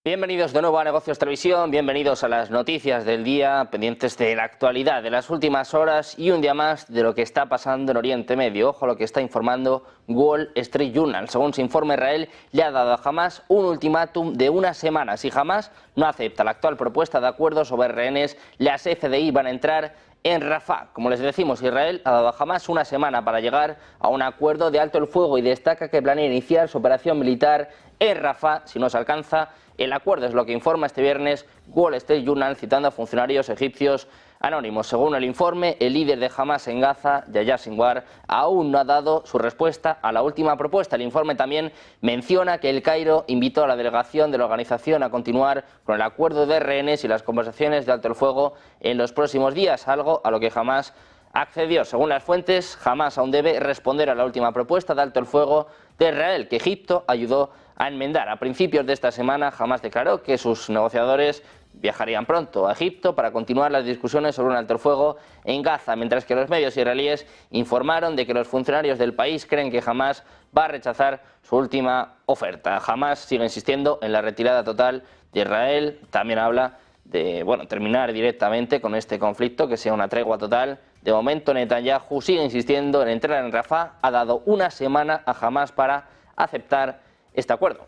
Bienvenidos de nuevo a Negocios Televisión, bienvenidos a las noticias del día, pendientes de la actualidad de las últimas horas y un día más de lo que está pasando en Oriente Medio. Ojo a lo que está informando Wall Street Journal. Según se informa, Israel le ha dado a Hamás un ultimátum de una semana. Si Hamás no acepta la actual propuesta de acuerdo sobre rehenes, las FDI van a entrar en Rafah. Como les decimos, Israel ha dado a Hamás una semana para llegar a un acuerdo de alto el fuego y destaca que planea iniciar su operación militar en Rafah si no se alcanza el acuerdo. Es lo que informa este viernes Wall Street Journal citando a funcionarios egipcios anónimos. Según el informe, el líder de Hamás en Gaza, Yahya Sinwar, aún no ha dado su respuesta a la última propuesta. El informe también menciona que El Cairo invitó a la delegación de la organización a continuar con el acuerdo de rehenes y las conversaciones de alto el fuego en los próximos días, algo a lo que Hamás accedió. Según las fuentes, Hamás aún debe responder a la última propuesta de alto el fuego de Israel, que Egipto ayudó a enmendar. A principios de esta semana, Hamás declaró que sus negociadores viajarían pronto a Egipto para continuar las discusiones sobre un alto el fuego en Gaza, mientras que los medios israelíes informaron de que los funcionarios del país creen que Hamás va a rechazar su última oferta. Hamás sigue insistiendo en la retirada total de Israel, también habla de terminar directamente con este conflicto, que sea una tregua total. De momento, Netanyahu sigue insistiendo en entrar en Rafah, ha dado una semana a Hamás para aceptar este acuerdo.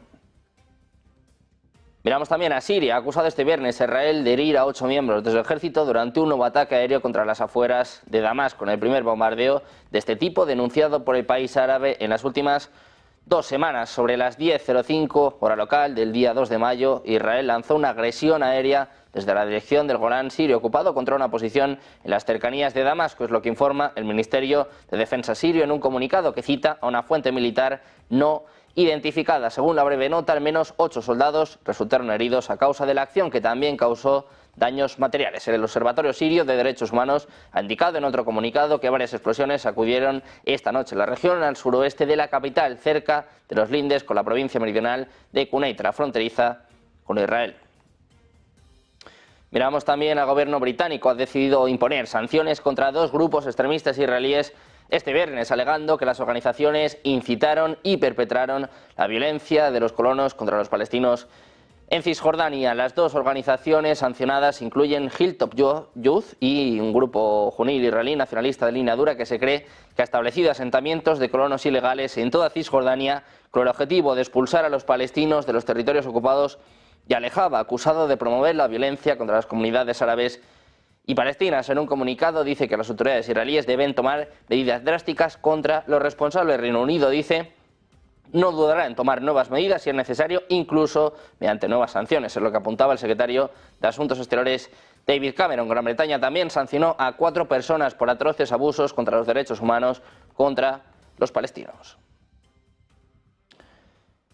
Miramos también a Siria. Ha acusado este viernes a Israel de herir a 8 miembros de su ejército durante un nuevo ataque aéreo contra las afueras de Damasco, en el primer bombardeo de este tipo denunciado por el país árabe en las últimas 2 semanas. Sobre las 10:05 hora local del día 2 de mayo, Israel lanzó una agresión aérea desde la dirección del Golán sirio ocupado contra una posición en las cercanías de Damasco, es lo que informa el Ministerio de Defensa sirio en un comunicado que cita a una fuente militar no identificada. Según la breve nota, al menos 8 soldados resultaron heridos a causa de la acción, que también causó daños materiales. El Observatorio Sirio de Derechos Humanos ha indicado en otro comunicado que varias explosiones acudieron esta noche en la región al suroeste de la capital, cerca de los lindes con la provincia meridional de Quneitra, fronteriza con Israel. Miramos también al gobierno británico. Ha decidido imponer sanciones contra 2 grupos extremistas israelíes este viernes, alegando que las organizaciones incitaron y perpetraron la violencia de los colonos contra los palestinos en Cisjordania. Las 2 organizaciones sancionadas incluyen Hilltop Youth y un grupo juvenil israelí nacionalista de línea dura que se cree que ha establecido asentamientos de colonos ilegales en toda Cisjordania con el objetivo de expulsar a los palestinos de los territorios ocupados y alejaba, acusado de promover la violencia contra las comunidades árabes y palestinas. En un comunicado dice que las autoridades israelíes deben tomar medidas drásticas contra los responsables. El Reino Unido dice no dudará en tomar nuevas medidas si es necesario, incluso mediante nuevas sanciones. Es lo que apuntaba el secretario de Asuntos Exteriores David Cameron. Gran Bretaña también sancionó a 4 personas por atroces abusos contra los derechos humanos contra los palestinos.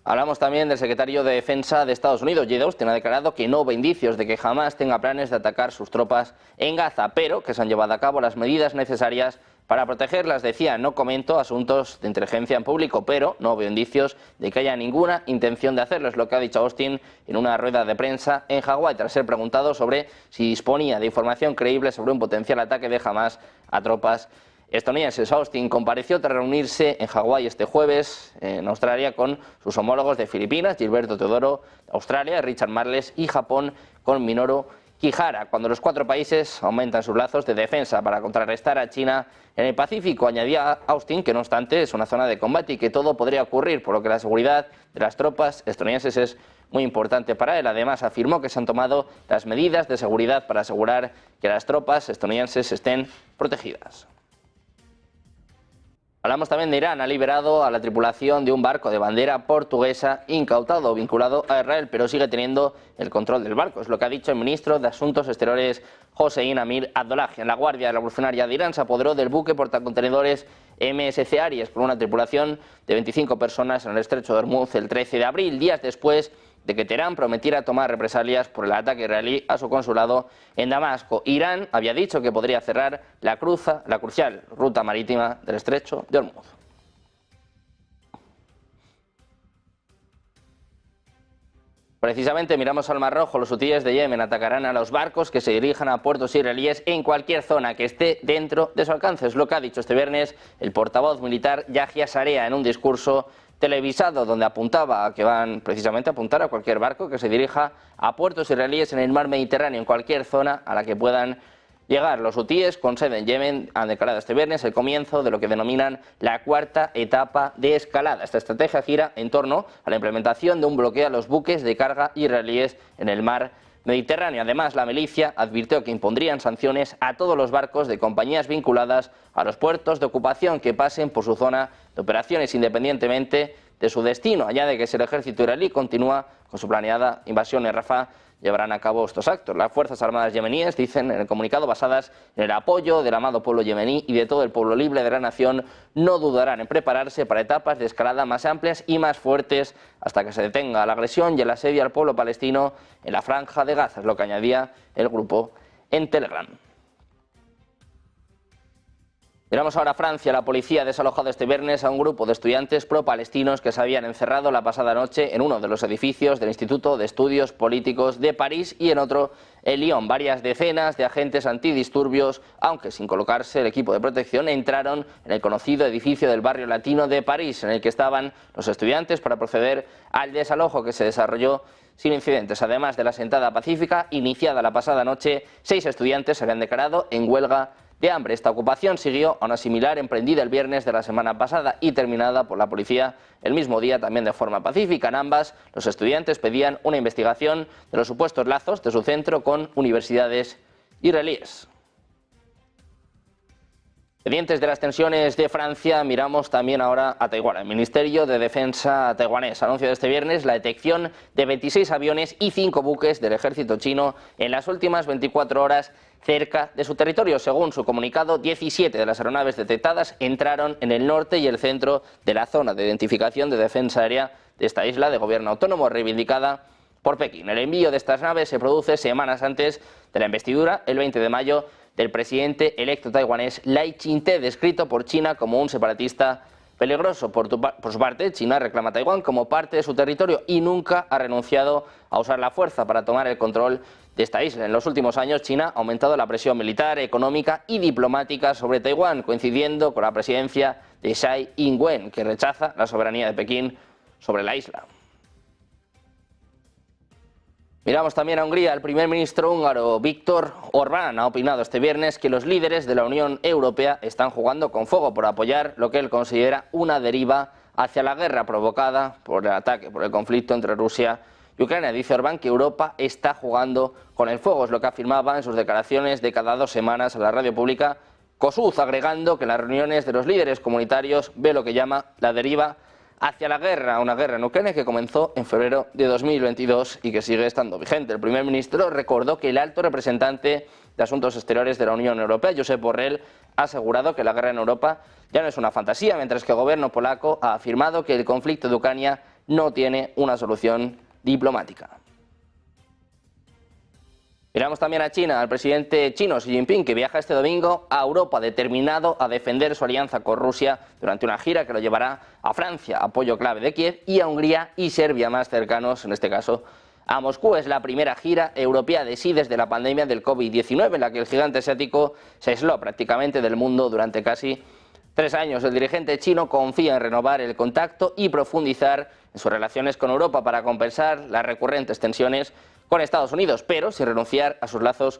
Hablamos también del secretario de Defensa de Estados Unidos, Lloyd Austin, ha declarado que no ve indicios de que Hamás tenga planes de atacar sus tropas en Gaza, pero que se han llevado a cabo las medidas necesarias para protegerlas. Decía, no comento asuntos de inteligencia en público, pero no veo indicios de que haya ninguna intención de hacerlo. Es lo que ha dicho Austin en una rueda de prensa en Hawái, tras ser preguntado sobre si disponía de información creíble sobre un potencial ataque de Hamás a tropas estadounidenses. Austin compareció tras reunirse en Hawái este jueves en Australia con sus homólogos de Filipinas, Gilberto Teodoro, Australia, Richard Marles, y Japón con Minoru Kihara, cuando los 4 países aumentan sus lazos de defensa para contrarrestar a China en el Pacífico. Añadía Austin que no obstante es una zona de combate y que todo podría ocurrir, por lo que la seguridad de las tropas estadounidenses es muy importante para él. Además, afirmó que se han tomado las medidas de seguridad para asegurar que las tropas estadounidenses estén protegidas. Hablamos también de Irán. Ha liberado a la tripulación de un barco de bandera portuguesa incautado vinculado a Israel, pero sigue teniendo el control del barco. Es lo que ha dicho el ministro de Asuntos Exteriores, Hossein Amir Abdollahian. La Guardia Revolucionaria de Irán se apoderó del buque portacontenedores MSC Aries con una tripulación de 25 personas en el estrecho de Hormuz el 13 de abril, días después de que Teherán prometiera tomar represalias por el ataque israelí a su consulado en Damasco. Irán había dicho que podría cerrar la crucial ruta marítima del estrecho de Hormuz. Precisamente miramos al Mar Rojo. Los hutíes de Yemen atacarán a los barcos que se dirijan a puertos israelíes en cualquier zona que esté dentro de su alcance. Es lo que ha dicho este viernes el portavoz militar Yahya Sarea en un discurso televisado donde apuntaba a que van precisamente a apuntar a cualquier barco que se dirija a puertos israelíes en el mar Mediterráneo, en cualquier zona a la que puedan llegar. Los hutíes, con sede en Yemen, han declarado este viernes el comienzo de lo que denominan la cuarta etapa de escalada. Esta estrategia gira en torno a la implementación de un bloqueo a los buques de carga israelíes en el mar Mediterráneo. Además, la milicia advirtió que impondrían sanciones a todos los barcos de compañías vinculadas a los puertos de ocupación que pasen por su zona de operaciones independientemente de su destino. Añade que si el ejército israelí continúa con su planeada invasión en Rafah, llevarán a cabo estos actos. Las Fuerzas Armadas yemeníes dicen en el comunicado, basadas en el apoyo del amado pueblo yemení y de todo el pueblo libre de la nación, no dudarán en prepararse para etapas de escalada más amplias y más fuertes hasta que se detenga la agresión y el asedio al pueblo palestino en la franja de Gaza, es lo que añadía el grupo en Telegram. Miramos ahora a Francia. La policía ha desalojado este viernes a un grupo de estudiantes pro-palestinos que se habían encerrado la pasada noche en uno de los edificios del Instituto de Estudios Políticos de París y en otro en Lyon. Varias decenas de agentes antidisturbios, aunque sin colocarse el equipo de protección, entraron en el conocido edificio del barrio latino de París, en el que estaban los estudiantes, para proceder al desalojo, que se desarrolló sin incidentes. Además de la sentada pacífica iniciada la pasada noche, 6 estudiantes se habían declarado en huelga de hambre. Esta ocupación siguió a una similar emprendida el viernes de la semana pasada y terminada por la policía el mismo día, también de forma pacífica. En ambas, los estudiantes pedían una investigación de los supuestos lazos de su centro con universidades israelíes. Pendientes de las tensiones de Francia, miramos también ahora a Taiwán. El Ministerio de Defensa taiwanés ha anunciado este viernes la detección de 26 aviones y 5 buques del ejército chino en las últimas 24 horas cerca de su territorio. Según su comunicado, 17 de las aeronaves detectadas entraron en el norte y el centro de la zona de identificación de defensa aérea de esta isla de gobierno autónomo reivindicada por Pekín. El envío de estas naves se produce semanas antes de la investidura, el 20 de mayo, del presidente electo taiwanés Lai Ching-te, descrito por China como un separatista peligroso. Por su parte, China reclama a Taiwán como parte de su territorio y nunca ha renunciado a usar la fuerza para tomar el control de esta isla. En los últimos años, China ha aumentado la presión militar, económica y diplomática sobre Taiwán, coincidiendo con la presidencia de Tsai Ing-wen, que rechaza la soberanía de Pekín sobre la isla. Miramos también a Hungría. El primer ministro húngaro Viktor Orbán ha opinado este viernes que los líderes de la Unión Europea están jugando con fuego por apoyar lo que él considera una deriva hacia la guerra provocada por el ataque, por el conflicto entre Rusia y Ucrania. Dice Orbán que Europa está jugando con el fuego, es lo que afirmaba en sus declaraciones de cada 2 semanas a la radio pública Kossuth, agregando que en las reuniones de los líderes comunitarios ve lo que llama la deriva hacia la guerra, una guerra en Ucrania que comenzó en febrero de 2022 y que sigue estando vigente. El primer ministro recordó que el alto representante de Asuntos Exteriores de la Unión Europea, Josep Borrell, ha asegurado que la guerra en Europa ya no es una fantasía, mientras que el gobierno polaco ha afirmado que el conflicto de Ucrania no tiene una solución diplomática. Miramos también a China, al presidente chino Xi Jinping, que viaja este domingo a Europa, determinado a defender su alianza con Rusia durante una gira que lo llevará a Francia, apoyo clave de Kiev, y a Hungría y Serbia, más cercanos, en este caso, a Moscú. Es la primera gira europea de Xi desde la pandemia del COVID-19, en la que el gigante asiático se aisló prácticamente del mundo durante casi 3 años. El dirigente chino confía en renovar el contacto y profundizar en sus relaciones con Europa para compensar las recurrentes tensiones con Estados Unidos, pero sin renunciar a sus lazos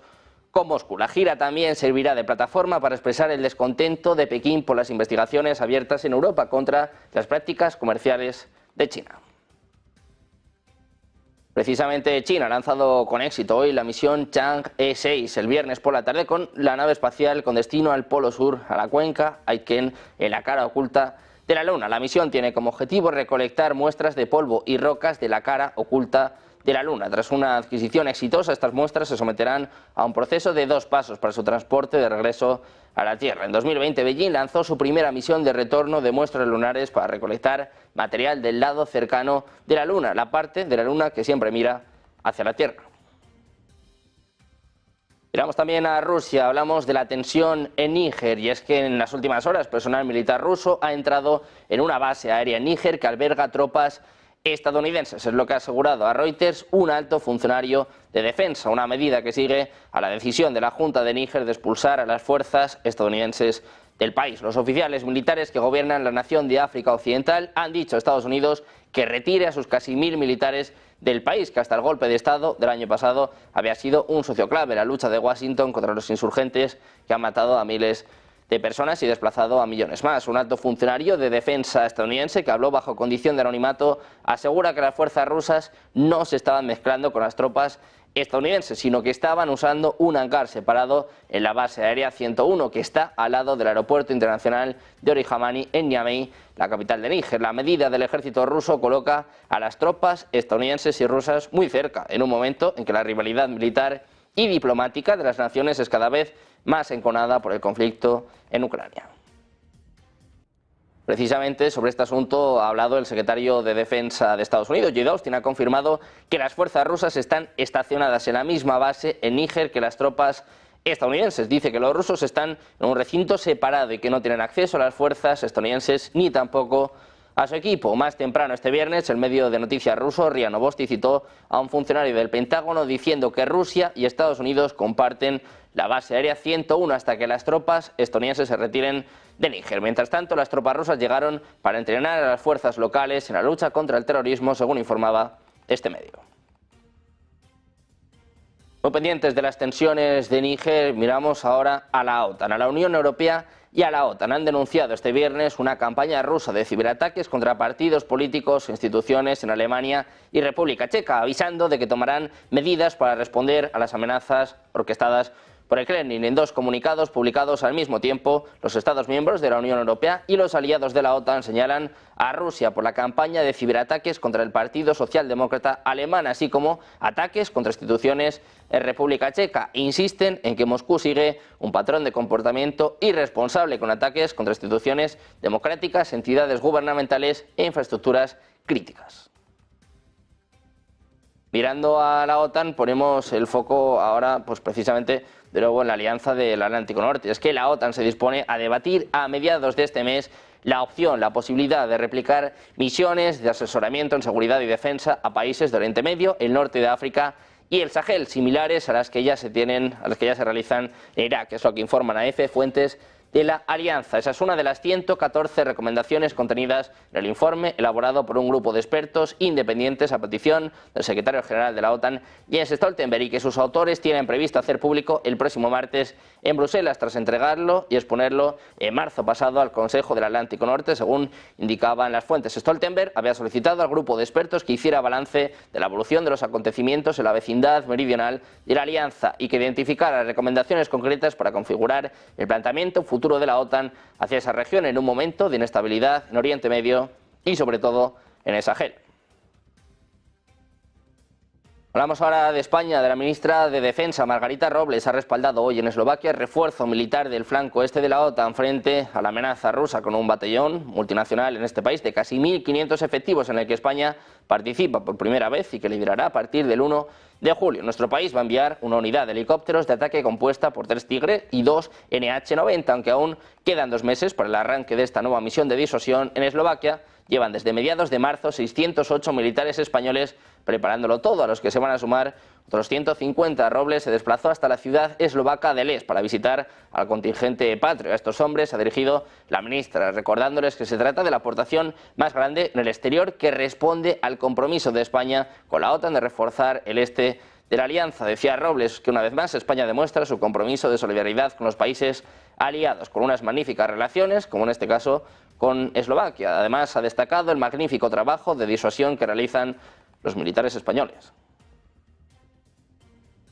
con Moscú. La gira también servirá de plataforma para expresar el descontento de Pekín por las investigaciones abiertas en Europa contra las prácticas comerciales de China. Precisamente China ha lanzado con éxito hoy la misión Chang'e 6 el viernes por la tarde con la nave espacial con destino al Polo Sur, a la cuenca Aitken, en la cara oculta de la Luna. La misión tiene como objetivo recolectar muestras de polvo y rocas de la cara oculta de la Luna. Tras una adquisición exitosa, estas muestras se someterán a un proceso de 2 pasos para su transporte de regreso a la Tierra. En 2020, Beijing lanzó su primera misión de retorno de muestras lunares para recolectar material del lado cercano de la Luna, la parte de la Luna que siempre mira hacia la Tierra. Miramos también a Rusia, hablamos de la tensión en Níger, y es que en las últimas horas personal militar ruso ha entrado en una base aérea en Níger que alberga tropas estadounidenses. Es lo que ha asegurado a Reuters un alto funcionario de defensa, una medida que sigue a la decisión de la Junta de Níger de expulsar a las fuerzas estadounidenses del país. Los oficiales militares que gobiernan la nación de África Occidental han dicho a Estados Unidos que retire a sus casi 1000 militares del país, que hasta el golpe de Estado del año pasado había sido un socio clave en la lucha de Washington contra los insurgentes que han matado a miles de personas y desplazado a millones más. Un alto funcionario de defensa estadounidense que habló bajo condición de anonimato asegura que las fuerzas rusas no se estaban mezclando con las tropas estadounidenses, sino que estaban usando un hangar separado en la base aérea 101, que está al lado del aeropuerto internacional de Orijamani en Niamey, la capital de Níger. La medida del ejército ruso coloca a las tropas estadounidenses y rusas muy cerca, en un momento en que la rivalidad militar y diplomática de las naciones es cada vez más enconada por el conflicto en Ucrania. Precisamente sobre este asunto ha hablado el secretario de Defensa de Estados Unidos, Lloyd Austin. Ha confirmado que las fuerzas rusas están estacionadas en la misma base en Níger que las tropas estadounidenses. Dice que los rusos están en un recinto separado y que no tienen acceso a las fuerzas estadounidenses ni tampoco a su equipo. Más temprano este viernes, el medio de noticias ruso RIA Novosti citó a un funcionario del Pentágono diciendo que Rusia y Estados Unidos comparten la base aérea 101 hasta que las tropas estadounidenses se retiren de Níger. Mientras tanto, las tropas rusas llegaron para entrenar a las fuerzas locales en la lucha contra el terrorismo, según informaba este medio. Muy pendientes de las tensiones de Níger, miramos ahora a la OTAN, a la Unión Europea y a la OTAN. Han denunciado este viernes una campaña rusa de ciberataques contra partidos políticos e instituciones en Alemania y República Checa, avisando de que tomarán medidas para responder a las amenazas orquestadas por el Kremlin. En dos comunicados publicados al mismo tiempo, los Estados miembros de la Unión Europea y los aliados de la OTAN señalan a Rusia por la campaña de ciberataques contra el Partido Socialdemócrata alemán, así como ataques contra instituciones en República Checa. Insisten en que Moscú sigue un patrón de comportamiento irresponsable con ataques contra instituciones democráticas, entidades gubernamentales e infraestructuras críticas. Mirando a la OTAN, ponemos el foco ahora pues precisamente de nuevo en la alianza del Atlántico Norte. Es que la OTAN se dispone a debatir a mediados de este mes la posibilidad de replicar misiones de asesoramiento en seguridad y defensa a países de Oriente Medio, el norte de África y el Sahel, similares a las que ya se realizan en Irak. Es lo que informan a EFE fuentes de la alianza. Esa es una de las 114 recomendaciones contenidas en el informe elaborado por un grupo de expertos independientes a petición del secretario general de la OTAN, Jens Stoltenberg, y que sus autores tienen previsto hacer público el próximo martes en Bruselas, tras entregarlo y exponerlo en marzo pasado al Consejo del Atlántico Norte, según indicaban las fuentes. Stoltenberg había solicitado al grupo de expertos que hiciera balance de la evolución de los acontecimientos en la vecindad meridional de la alianza y que identificara recomendaciones concretas para configurar el planteamiento futuro de la OTAN hacia esa región en un momento de inestabilidad en Oriente Medio y sobre todo en el Sahel. Hablamos ahora de España. De la ministra de Defensa, Margarita Robles, ha respaldado hoy en Eslovaquia el refuerzo militar del flanco este de la OTAN frente a la amenaza rusa, con un batallón multinacional en este país de casi 1.500 efectivos en el que España participa por primera vez y que liderará a partir del 1 de julio. Nuestro país va a enviar una unidad de helicópteros de ataque compuesta por 3 Tigre y 2 NH-90, aunque aún quedan 2 meses para el arranque de esta nueva misión de disuasión en Eslovaquia. Llevan desde mediados de marzo 608 militares españoles preparándolo todo, a los que se van a sumar otros 150. Robles se desplazó hasta la ciudad eslovaca de Les para visitar al contingente patrio. A estos hombres ha dirigido la ministra, recordándoles que se trata de la aportación más grande en el exterior que responde al compromiso de España con la OTAN de reforzar el este de la alianza. Decía Robles que una vez más España demuestra su compromiso de solidaridad con los países aliados, con unas magníficas relaciones, como en este caso con Eslovaquia. Además, ha destacado el magnífico trabajo de disuasión que realizan los militares españoles.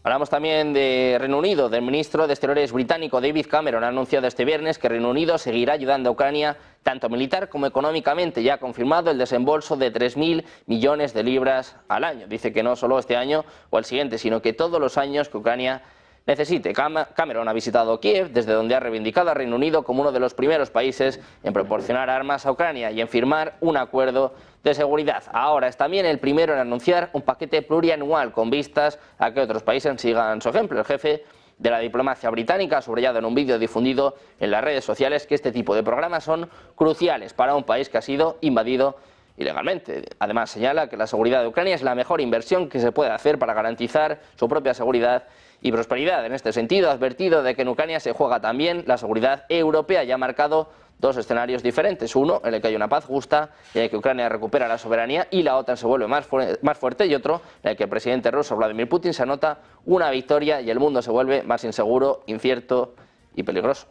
Hablamos también de Reino Unido. Del ministro de Exteriores británico David Cameron ha anunciado este viernes que Reino Unido seguirá ayudando a Ucrania tanto militar como económicamente. Ya ha confirmado el desembolso de 3.000 millones de libras al año. Dice que no solo este año o el siguiente, sino que todos los años que Ucrania necesite. Cameron ha visitado Kiev, desde donde ha reivindicado a Reino Unido como uno de los primeros países en proporcionar armas a Ucrania y en firmar un acuerdo de seguridad. Ahora es también el primero en anunciar un paquete plurianual con vistas a que otros países sigan su ejemplo. El jefe de la diplomacia británica ha subrayado en un vídeo difundido en las redes sociales que este tipo de programas son cruciales para un país que ha sido invadido ilegalmente. Además, señala que la seguridad de Ucrania es la mejor inversión que se puede hacer para garantizar su propia seguridad y prosperidad. En este sentido, ha advertido de que en Ucrania se juega también la seguridad europea y ha marcado dos escenarios diferentes. Uno, en el que hay una paz justa, en el que Ucrania recupera la soberanía y la OTAN se vuelve más fuerte, y otro, en el que el presidente ruso Vladimir Putin se anota una victoria y el mundo se vuelve más inseguro, incierto y peligroso.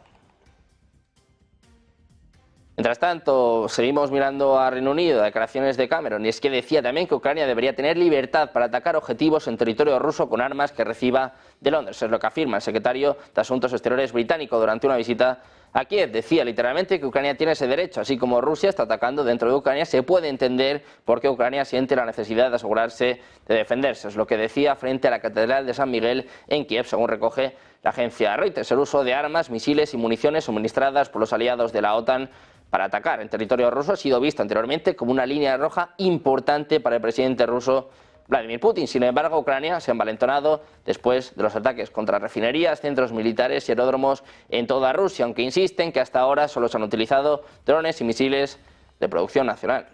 Mientras tanto, seguimos mirando a Reino Unido, declaraciones de Cameron, y es que decía también que Ucrania debería tener libertad para atacar objetivos en territorio ruso con armas que reciba de Londres. Es lo que afirma el secretario de Asuntos Exteriores británico durante una visita a Kiev. Decía literalmente que Ucrania tiene ese derecho, así como Rusia está atacando dentro de Ucrania, se puede entender por qué Ucrania siente la necesidad de asegurarse de defenderse. Es lo que decía frente a la Catedral de San Miguel en Kiev, según recoge la agencia Reuters. El uso de armas, misiles y municiones suministradas por los aliados de la OTAN para atacar en territorio ruso ha sido visto anteriormente como una línea roja importante para el presidente ruso Vladimir Putin. Sin embargo, Ucrania se ha envalentonado después de los ataques contra refinerías, centros militares y aeródromos en toda Rusia, aunque insisten que hasta ahora solo se han utilizado drones y misiles de producción nacional.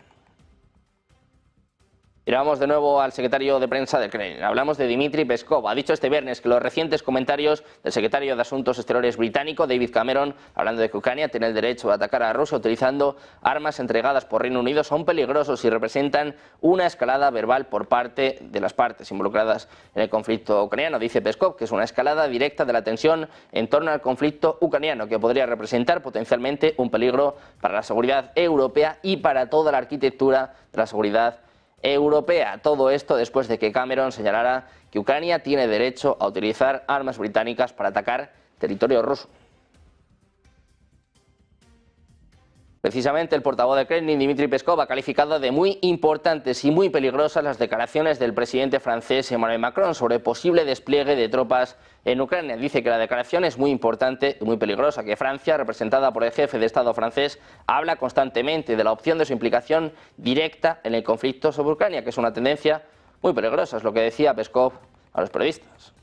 Miramos de nuevo al secretario de prensa del Kremlin. Hablamos de Dmitry Peskov. Ha dicho este viernes que los recientes comentarios del secretario de Asuntos Exteriores británico, David Cameron, hablando de que Ucrania tiene el derecho a atacar a Rusia utilizando armas entregadas por Reino Unido, son peligrosos y representan una escalada verbal por parte de las partes involucradas en el conflicto ucraniano. Dice Peskov que es una escalada directa de la tensión en torno al conflicto ucraniano, que podría representar potencialmente un peligro para la seguridad europea y para toda la arquitectura de la seguridad europea. Todo esto después de que Cameron señalara que Ucrania tiene derecho a utilizar armas británicas para atacar territorio ruso. Precisamente el portavoz de Kremlin, Dmitry Peskov, ha calificado de muy importantes y muy peligrosas las declaraciones del presidente francés Emmanuel Macron sobre posible despliegue de tropas en Ucrania. Dice que la declaración es muy importante y muy peligrosa, que Francia, representada por el jefe de Estado francés, habla constantemente de la opción de su implicación directa en el conflicto sobre Ucrania, que es una tendencia muy peligrosa, es lo que decía Peskov a los periodistas.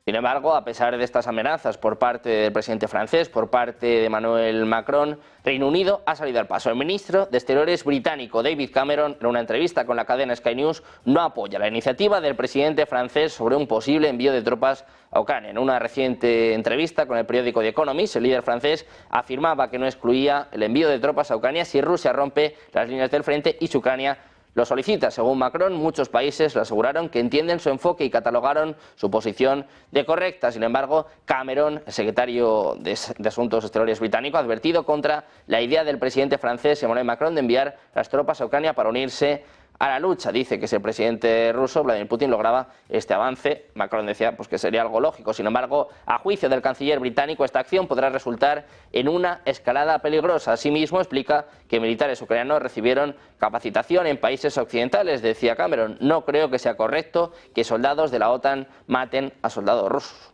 Sin embargo, a pesar de estas amenazas por parte del presidente francés, por parte de Emmanuel Macron, Reino Unido ha salido al paso. El ministro de Exteriores británico, David Cameron, en una entrevista con la cadena Sky News, no apoya la iniciativa del presidente francés sobre un posible envío de tropas a Ucrania. En una reciente entrevista con el periódico The Economist, el líder francés afirmaba que no excluía el envío de tropas a Ucrania si Rusia rompe las líneas del frente y si Ucrania lo solicita. Según Macron, muchos países le aseguraron que entienden su enfoque y catalogaron su posición de correcta. Sin embargo, Cameron, el secretario de Asuntos Exteriores británico, ha advertido contra la idea del presidente francés Emmanuel Macron de enviar las tropas a Ucrania para unirse a la lucha. Dice que si el presidente ruso Vladimir Putin lograba este avance, Macron decía pues que sería algo lógico. Sin embargo, a juicio del canciller británico, esta acción podrá resultar en una escalada peligrosa. Asimismo, explica que militares ucranianos recibieron capacitación en países occidentales. Decía Cameron: no creo que sea correcto que soldados de la OTAN maten a soldados rusos.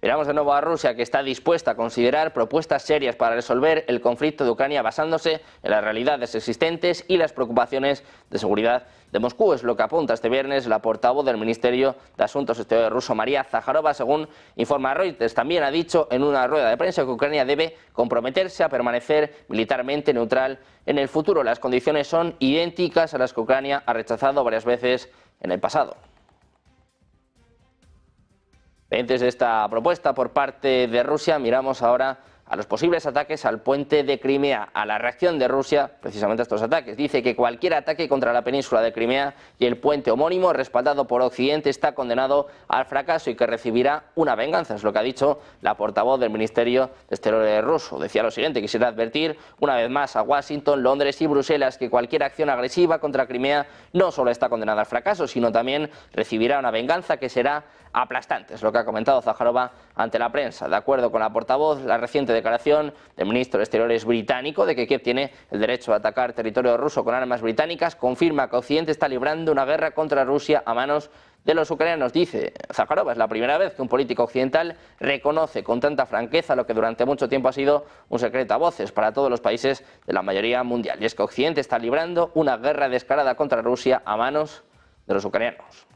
Miramos de nuevo a Rusia, que está dispuesta a considerar propuestas serias para resolver el conflicto de Ucrania basándose en las realidades existentes y las preocupaciones de seguridad de Moscú. Es lo que apunta este viernes la portavoz del Ministerio de Asuntos Exteriores ruso, María Zakharova, según informa Reuters. También ha dicho en una rueda de prensa que Ucrania debe comprometerse a permanecer militarmente neutral en el futuro. Las condiciones son idénticas a las que Ucrania ha rechazado varias veces en el pasado. Pendientes de esta propuesta por parte de Rusia, miramos ahora a los posibles ataques al puente de Crimea, a la reacción de Rusia precisamente a estos ataques. Dice que cualquier ataque contra la península de Crimea y el puente homónimo, respaldado por Occidente, está condenado al fracaso y que recibirá una venganza. Es lo que ha dicho la portavoz del Ministerio de Exteriores ruso. Decía lo siguiente: quisiera advertir una vez más a Washington, Londres y Bruselas que cualquier acción agresiva contra Crimea no solo está condenada al fracaso, sino también recibirá una venganza que será aplastante. Es lo que ha comentado Zakharova ante la prensa. De acuerdo con la portavoz, la reciente declaración del ministro de Exteriores británico de que Kiev tiene el derecho a atacar territorio ruso con armas británicas confirma que Occidente está librando una guerra contra Rusia a manos de los ucranianos. Dice Zakharova: es la primera vez que un político occidental reconoce con tanta franqueza lo que durante mucho tiempo ha sido un secreto a voces para todos los países de la mayoría mundial, y es que Occidente está librando una guerra descarada contra Rusia a manos de los ucranianos.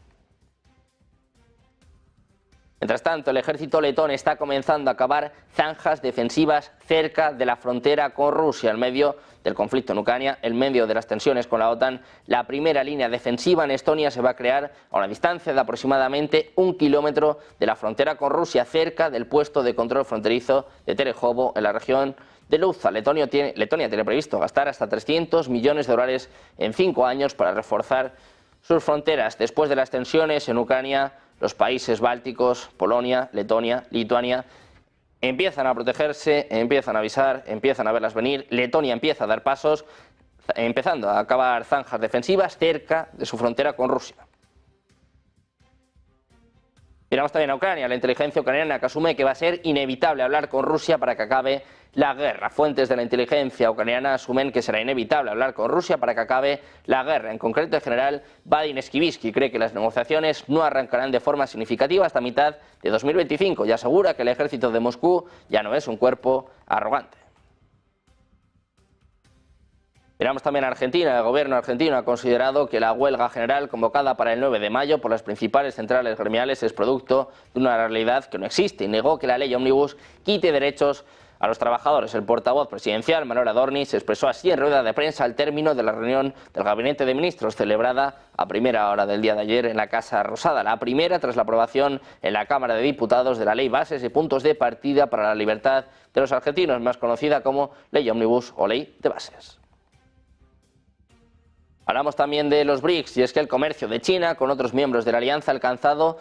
Mientras tanto, el ejército letón está comenzando a cavar zanjas defensivas cerca de la frontera con Rusia, en medio del conflicto en Ucrania, en medio de las tensiones con la OTAN. La primera línea defensiva en Estonia se va a crear a una distancia de aproximadamente 1 kilómetro de la frontera con Rusia, cerca del puesto de control fronterizo de Terejovo, en la región de Luza. Letonia tiene previsto gastar hasta 300 millones de dólares en 5 años para reforzar sus fronteras. Después de las tensiones en Ucrania, los países bálticos, Polonia, Letonia, Lituania, empiezan a protegerse, empiezan a avisar, empiezan a verlas venir. Letonia empieza a dar pasos, empezando a cavar zanjas defensivas cerca de su frontera con Rusia. Miramos también a Ucrania, la inteligencia ucraniana, que asume que va a ser inevitable hablar con Rusia para que acabe la guerra. Fuentes de la inteligencia ucraniana asumen que será inevitable hablar con Rusia para que acabe la guerra. En concreto, el general Vadim Skibitsky cree que las negociaciones no arrancarán de forma significativa hasta mitad de 2025 y asegura que el ejército de Moscú ya no es un cuerpo arrogante. Miramos también a Argentina. El gobierno argentino ha considerado que la huelga general convocada para el 9 de mayo por las principales centrales gremiales es producto de una realidad que no existe y negó que la ley Ómnibus quite derechos a los trabajadores. El portavoz presidencial, Manuel Adorni, se expresó así en rueda de prensa al término de la reunión del Gabinete de Ministros celebrada a primera hora del día de ayer en la Casa Rosada, la primera tras la aprobación en la Cámara de Diputados de la Ley Bases y Puntos de Partida para la Libertad de los Argentinos, más conocida como Ley Ómnibus o Ley de Bases. Hablamos también de los BRICS, y es que el comercio de China con otros miembros de la alianza ha alcanzado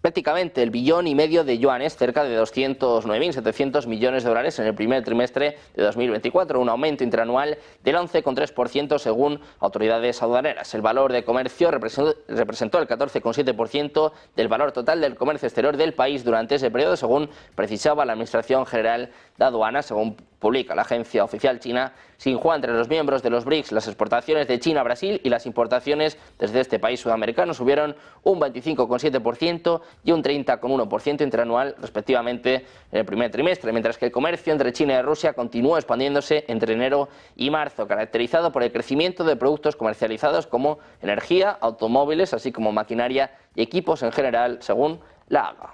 prácticamente el 1,5 billones de yuanes, cerca de 209.700 millones de dólares en el primer trimestre de 2024, un aumento interanual del 11,3% según autoridades aduaneras. El valor de comercio representó el 14,7% del valor total del comercio exterior del país durante ese periodo, según precisaba la Administración General de Aduanas, según publica la agencia oficial china Xinhua. Entre los miembros de los BRICS, las exportaciones de China a Brasil y las importaciones desde este país sudamericano subieron un 25,7% y un 30,1% interanual respectivamente en el primer trimestre, mientras que el comercio entre China y Rusia continuó expandiéndose entre enero y marzo, caracterizado por el crecimiento de productos comercializados como energía, automóviles, así como maquinaria y equipos en general, según la AGA.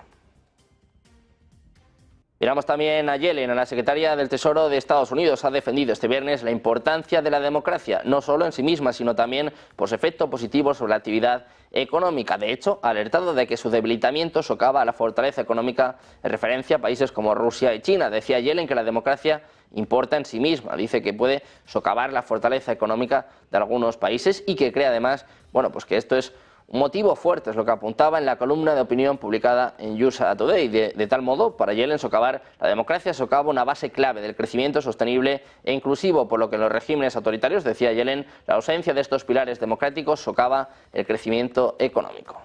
Miramos también a Yellen, a la secretaria del Tesoro de Estados Unidos. Ha defendido este viernes la importancia de la democracia, no solo en sí misma, sino también por su efecto positivo sobre la actividad económica. De hecho, ha alertado de que su debilitamiento socava a la fortaleza económica en referencia a países como Rusia y China. Decía Yellen que la democracia importa en sí misma. Dice que puede socavar la fortaleza económica de algunos países y que cree además, pues que esto es un motivo fuerte, es lo que apuntaba en la columna de opinión publicada en USA Today. De tal modo, para Yellen, socavar la democracia socava una base clave del crecimiento sostenible e inclusivo, por lo que en los regímenes autoritarios, decía Yellen, la ausencia de estos pilares democráticos socava el crecimiento económico.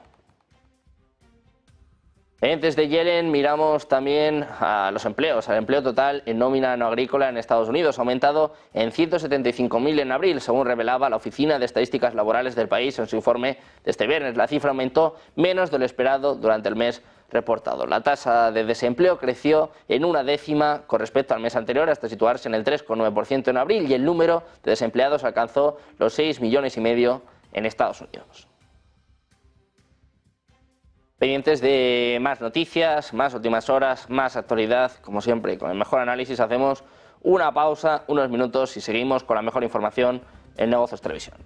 Desde Yellen miramos también a los empleos. El empleo total en nómina no agrícola en Estados Unidos ha aumentado en 175.000 en abril, según revelaba la Oficina de Estadísticas Laborales del país en su informe de este viernes. La cifra aumentó menos de lo esperado durante el mes reportado. La tasa de desempleo creció en 1/10 con respecto al mes anterior, hasta situarse en el 3,9% en abril, y el número de desempleados alcanzó los 6,5 millones en Estados Unidos. Pendientes de más noticias, más últimas horas, más actualidad, como siempre, con el mejor análisis. Hacemos una pausa, unos minutos y seguimos con la mejor información en Negocios Televisión.